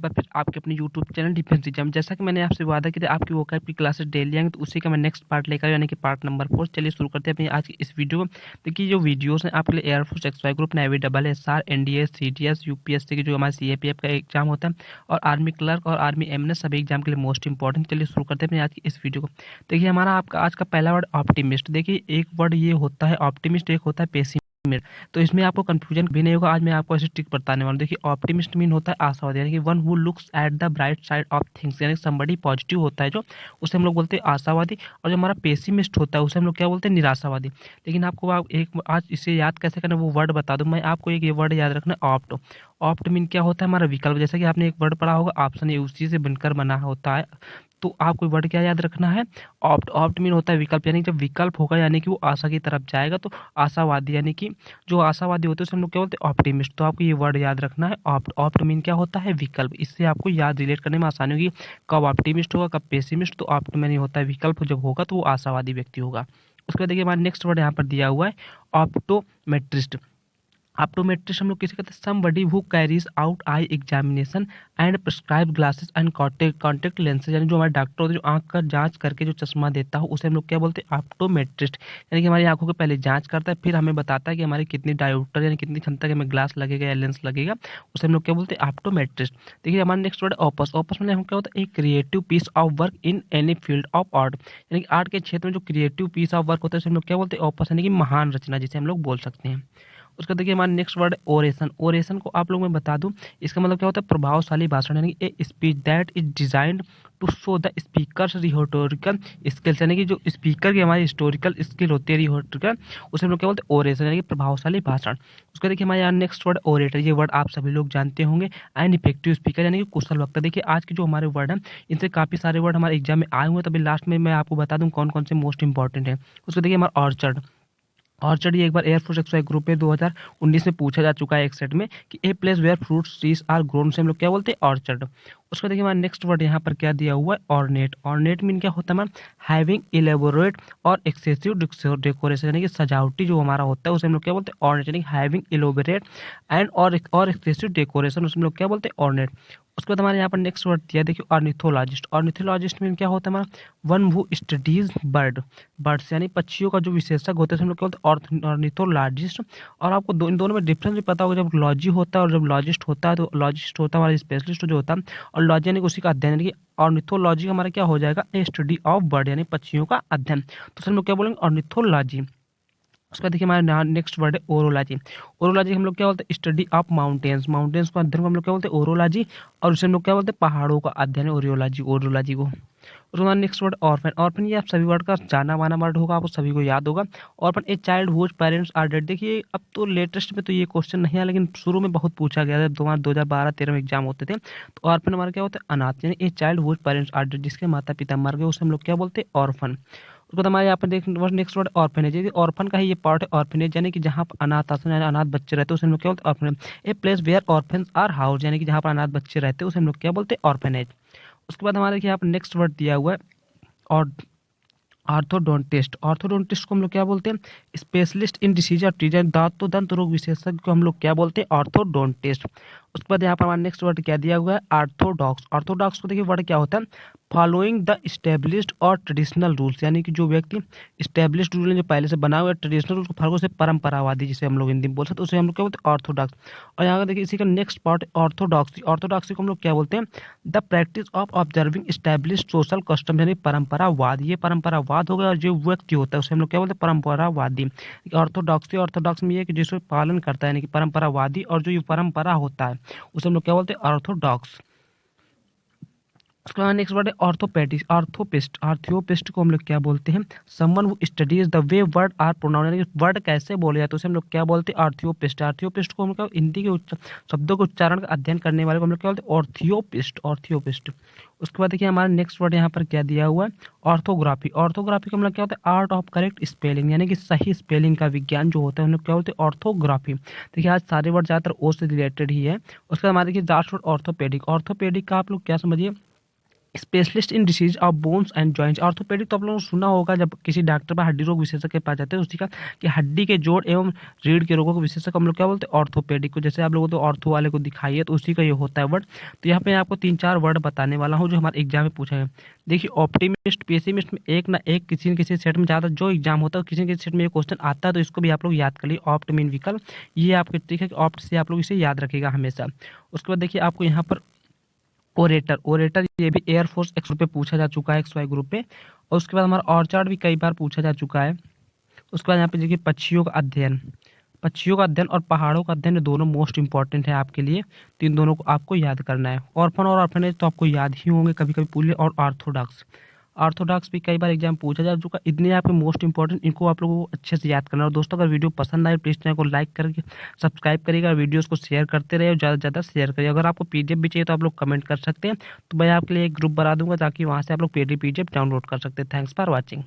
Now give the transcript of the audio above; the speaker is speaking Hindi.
बार फिर आपके अपने यूट्यूब चैनल डिफेंस एग्जाम। जैसा कि मैंने आपसे वादा किया था आपकी वोकैब की क्लासेस डेली आएंगे, तो उसी का मैं नेक्स्ट पार्ट लेकर यानी कि पार्ट नंबर 4। चलिए शुरू करते हैं अपनी आज की इस वीडियो को। देखिए जो वीडियोस हैं आपके लिए air force, X Y group, navy, double SR, NDA, CDS, UPSC की जो हमारे सीएपीएफ का एग्जाम होता है, और आर्मी क्लर्क और आर्मी एमएनएस सभी एग्जाम के लिए मोस्ट इंपॉर्टेंट। चलिए शुरू करते हैं अपनी आज की इस वीडियो को। देखिए हमारा आपका आज का पहला वर्ड ऑप्टिमिस्ट। देखिए एक वर्ड ये होता है ऑप्टिमिस्ट, एक होता है पेसिमिस्ट। तो इसमें आपको कंफ्यूजन भी नहीं होगा। आज मैं आपको ऐसे ट्रिक बताने वाला हूं। देखिए ऑप्टिमिस्ट मीन होता है आशावादी, यानी कि one who looks at the bright side of things, यानी समबडी पॉजिटिव होता है जो, उसे हम लोग बोलते हैं आशावादी। और जो हमारा पेसिमिस्ट होता है उसे हम लोग क्या बोलते हैं, निराशावादी। लेकिन आपको आप एक आज इसे याद कैसे करना वो वर्ड बता दूं मैं आपको। एक ये वर्ड याद रखना, ऑप्ट। ऑप्ट मीन क्या होता है, हमारा विकल्प। जैसा कि आपने एक वर्ड पढ़ा होगा ऑप्शन, ये उसी से बनकर बना होता है। तो आपको वर्ड क्या याद रखना है, ऑप्ट। ऑप्ट मीन होता है विकल्प, यानी जब विकल्प होगा यानी कि वो आशा की तरफ जाएगा, तो आशावादी यानी कि जो आशावादी होते हैं उसे हम लोग क्या बोलते हैं, ऑप्टिमिस्ट। तो आपको ये वर्ड याद रखना है, ऑप्ट। ऑप्ट मीन क्या होता है, विकल्प। इससे आपको याद रिलेट करने में आसानी होगी, कब ऑप्टिमिस्ट होगा कब पेसिमिस्ट। तो ऑप्ट मीन होता है विकल्प, जब होगा तो वो आशावादी व्यक्ति होगा। उसके बाद देखिए हमारा नेक्स्ट वर्ड यहाँ पर दिया हुआ है ऑप्टोमेट्रिस्ट। ऑप्टोमेट्रिस्ट हम लोग किसे कहते हैं, somebody who carries out eye examination and prescribe glasses and contact lenses, यानी जो हमारे डॉक्टर होते हैं जो आंख का जांच करके जो चश्मा देता हो उसे हम लोग क्या बोलते हैं, ऑप्टोमेट्रिस्ट। यानी कि हमारी आंखों की पहले जांच करता है, फिर हमें बताता है कि हमारी कितनी डायोप्टर यानी कितनी क्षमता के हमें ग्लास लगेगा या लेंस लगेगा, उसे हम लोग क्या बोलते हैं, ऑप्टोमेट्रिस्ट। देखिए हमारा नेक्स्ट वर्ड ऑपस। ऑपस में हम क्या होता है, एक creative piece of work in any field of art, यानी कि आर्ट के क्षेत्र में जो क्रिएटिव पीस ऑफ वर्क होता है उसे हम लोग क्या बोलते हैं, ऑपस, यानी कि महान रचना जिसे हम लोग बोल सकते हैं। उसका देखिए हमारा नेक्स्ट वर्ड ओरेशन। ओरेशन को आप लोग मैं बता दूं, इसका मतलब क्या होता है, प्रभावशाली भाषण, यानी कि a speech that is designed to show the speaker rhetorical skills, यानी कि जो स्पीकर की हमारी हिस्टोरिकल स्किल होती है रिटोरिकल, उसे हम लोग क्या बोलते हैं, ओरेशन, यानी कि प्रभावशाली भाषण। उसका देखिए हमारे यहाँ नेक्स्ट वर्ड ओरेटर। ये वर्ड आप सभी लोग जानते होंगे। एंड इफेक्टिव स्पीकर, यानी कि कुशल वक्ता। देखिए आज के जो हमारे वर्ड हैं इनसे काफी सारे वर्ड हमारे एग्जाम में आए हुए हैं, तभी लास्ट में मैं आपको बता दूं कौन कौन से मोस्ट इंपॉर्टेंट है। उसको देखिए हमारा ऑर्चर्ड। ऑर्चर्ड ये एक बार एयरफोर्स एक्सवाई ग्रुप में 2019 में पूछा जा चुका है एक सेट में कि a place where fruits trees are grown, से हम लोग क्या बोलते हैं, ऑर्चर्ड। उसको देखिए हमारा नेक्स्ट वर्ड यहाँ पर क्या दिया हुआ है, ऑर्नेट। ऑर्नेट मीन क्या होता है मैम, हैविंग इलेबोरेट और एक्सेसिव डेकोरेशन, यानी कि सजावटी जो हमारा होता है उसे हम लोग क्या बोलते हैं, ऑर्नेट, यानी हैविंग इलेबोरेट एंड और एक्सेसिव डेकोरेशन, उसे हम लोग क्या बोलते हैं, ऑर्नेट। उसके बाद हमारे यहाँ पर नेक्स्ट वर्ड दिया देखिए ऑर्निथोलॉजिस्ट। ऑर्निथोलॉजिस्ट में क्या होता है हमारा, वन हु स्टडीज बर्ड्स, यानी पक्षियों का जो विशेषज्ञ होता है हम लोग क्या बोलते हैं, ऑर्निथोलॉजिस्ट। और आपको इन दोनों में डिफरेंस भी पता होगा, जब लॉजी होता है और जब लॉजिस्ट होता है, तो लॉजिस्ट होता है हमारा स्पेशलिस्ट जो होता है, और लॉजी यानी कि उसी का अध्ययन, यानी कि ऑर्निथोलॉजी हमारा क्या हो जाएगा, ए स्टडी ऑफ बर्ड, यानी पक्षियों का अध्ययन। तो हम लोग क्या बोलेंगे, ऑर्निथोलॉजी। उसका देखिए हमारा नेक्स्ट वर्ड है ओरोलॉजी। ओरोलॉजी हम लोग क्या बोलते हैं, स्टडी ऑफ माउंटेन्स। माउंटेन्स को अध्ययन को हम लोग क्या बोलते हैं, ओरोलॉजी। और उसे हम लोग क्या बोलते हैं, पहाड़ों का अध्ययन, ओरियोलॉजी, ओरोलॉजी को। उसके बाद नेक्स्ट वर्ड ऑर्फन। ऑर्फन ये आप सभी वर्ड का जाना माना वर्ड होगा, आपको सभी को याद होगा। Orphan a child whose parents are dead. देखिए अब तो लेटेस्ट में तो ये क्वेश्चन नहीं है, लेकिन शुरू में बहुत पूछा गया था, 2012-13 में एग्जाम होते थे। तो ऑर्फन हमारा क्या होता है, अनाथ, यानी a child whose parents are dead, जिसके माता पिता मर गए उसे हम लोग क्या बोलते हैं, ऑर्फन। उसके बाद हमारे यहाँ पर देख नेक्स्ट वर्ड ऑर्फेनेज। ऑर्फन का ही ये पार्ट है, ऑर्फेनेज, यानी कि जहाँ पर अनाथ आश्रम यानी अनाथ बच्चे रहते हैं उसे हम लोग क्या बोलते हैं, orphanage. A place where orphans are house, यानी कि जहाँ पर अनाथ बच्चे रहते हैं उसे हम लोग क्या बोलते हैं, ऑर्फेनेज। उसके बाद हमारे यहाँ पर नेक्स्ट वर्ड दिया हुआ है और ऑर्थोडोंटिस्ट। ऑर्थोडोंटिस्ट को हम लोग क्या बोलते हैं, specialist in disease of teaser, दांत तो दंत रोग विशेषज्ञ को हम लोग क्या बोलते हैं, ऑर्थोडोंटिस्ट। उसके बाद यहाँ पर हमारा नेक्स्ट वर्ड क्या दिया हुआ है, ऑर्थोडॉक्स। ऑर्थोडॉक्स को देखिए वर्ड क्या होता है, फॉलोइंग द स्टेब्लिश्ड और ट्रेडिशनल रूल्स, यानी कि जो व्यक्ति स्टेब्लिश्ड रूल जो पहले से बना हुआ है, ट्रेडिशनल रूल को फॉलो से परंपरावादी जिसे हम लोग हिंदी में बोल सकते हैं, उसे हम लोग क्या बोलते हैं, ऑर्थोडॉक्स। और यहाँ का देखिए इसी का नेक्स्ट पार्ट ऑर्थोडॉक्सी। ऑर्थोडॉक्सी को हम लोग क्या बोलते हैं, the practice of observing established social custom, यानी परंपरावाद। ये परंपरावाद हो गया, और जो व्यक्ति होता है उसे हम लोग क्या बोलते हैं, परंपरावादी। ऑर्थोडॉक्सी, ऑर्थोडॉक्स में ये कि जिसको पालन करता है, यानी कि परंपरावादी, और जो ये परंपरा होता है उसे हम लोग क्या बोलते हैं, ऑर्थोडॉक्स। उसके बाद नेक्स्ट वर्ड है ऑर्थोपेडिक्स। ऑर्थोपिस्ट। आर्थियोपिस्ट को हम लोग क्या बोलते हैं, someone who studies the way word are pronounce, यानी कि वर्ड कैसे बोले जाते हैं उसे हम लोग क्या बोलते हैं, आर्थियोपिस्ट। आर्थियोपिस्ट को हम लोग हिंदी के शब्दों के उच्चारण का अध्ययन करने वाले को हम लोग क्या बोलते हैं, ऑर्थियोपिस्ट, ऑर्थियोपिस्ट। उसके बाद देखिए हमारा नेक्स्ट वर्ड यहाँ पर क्या दिया हुआ है, ऑर्थोग्राफी। ऑर्थोग्राफी का मतलब क्या होता है, आर्ट ऑफ करेक्ट स्पेलिंग, यानी कि सही स्पेलिंग का विज्ञान जो होता है हम लोग क्या बोलते हैं, ऑर्थोग्राफी। देखिए आज सारे वर्ड ज़्यादातर ओ से रिलेटेड ही है। उसके बाद हमारे देखिए लास्ट वर्ड ऑर्थोपेडिक। ऑर्थोपेडिक का आप लोग क्या समझिए, specialist in disease of bones and joints. Orthopaedic तो आप लोगों ने सुना होगा जब किसी डॉक्टर पर हड्डी रोग विशेषज्ञ के पास जाते हैं उसी का कि हड्डी के जोड़ एवं रीढ़ के रोगों को विशेषज्ञ हम लोग क्या बोलते हैं, ऑर्थोपेडिक को। जैसे आप लोगों को तो ऑर्थो वाले को दिखाइए तो उसी का ये होता है वर्ड। तो यहाँ पे मैं आपको 3-4 वर्ड बताने वाला हूँ जो हमारे एग्जाम में पूछा है। देखिए ऑप्टिमिस्ट पेसिमिस्ट में एक ना एक किसी न किसी सेट में ज़्यादा जो एग्जाम होता है किसी न किसी सेट में ये क्वेश्चन आता है, तो इसको भी आप लोग याद कर लिए। ऑप्ट मीन विकल्प, ये आपके ट्रिक है कि ऑप्ट से आप लोग इसे याद रखिएगा हमेशा। उसके बाद देखिए आपको यहाँ पर ओरेटर, ओरेटर ये भी एयरफोर्स एक्स पे पूछा जा चुका है XY ग्रुप पे। और उसके बाद हमारा ऑर्चार्ड भी कई बार पूछा जा चुका है। उसके बाद यहाँ पे देखिए पक्षियों का अध्ययन, पक्षियों का अध्ययन और पहाड़ों का अध्ययन दोनों मोस्ट इंपॉर्टेंट है आपके लिए, तो इन दोनों को आपको याद करना है। ऑर्फन और ऑर्फनेज तो आपको याद ही होंगे कभी कभी पूरे। और ऑर्थोडॉक्स, ऑर्थोडॉक्स भी कई बार एग्जाम पूछा जा चुका। इतने आपके मोस्ट इंपॉर्टेंट, इनको आप लोगों को अच्छे से याद करना। और दोस्तों अगर वीडियो पसंद आए प्लीज़ चैनल को लाइक करके सब्सक्राइब करिएगा और वीडियोस को शेयर करते रहिए और ज़्यादा से ज़्यादा शेयर करिए। अगर आपको PDF भी चाहिए तो आप लोग कमेंट कर सकते हैं, तो मैं आपके लिए एक ग्रुप बना दूंगा ताकि वहाँ से आप लोग PDF डाउनलोड कर सकते हैं। Thanks for watching.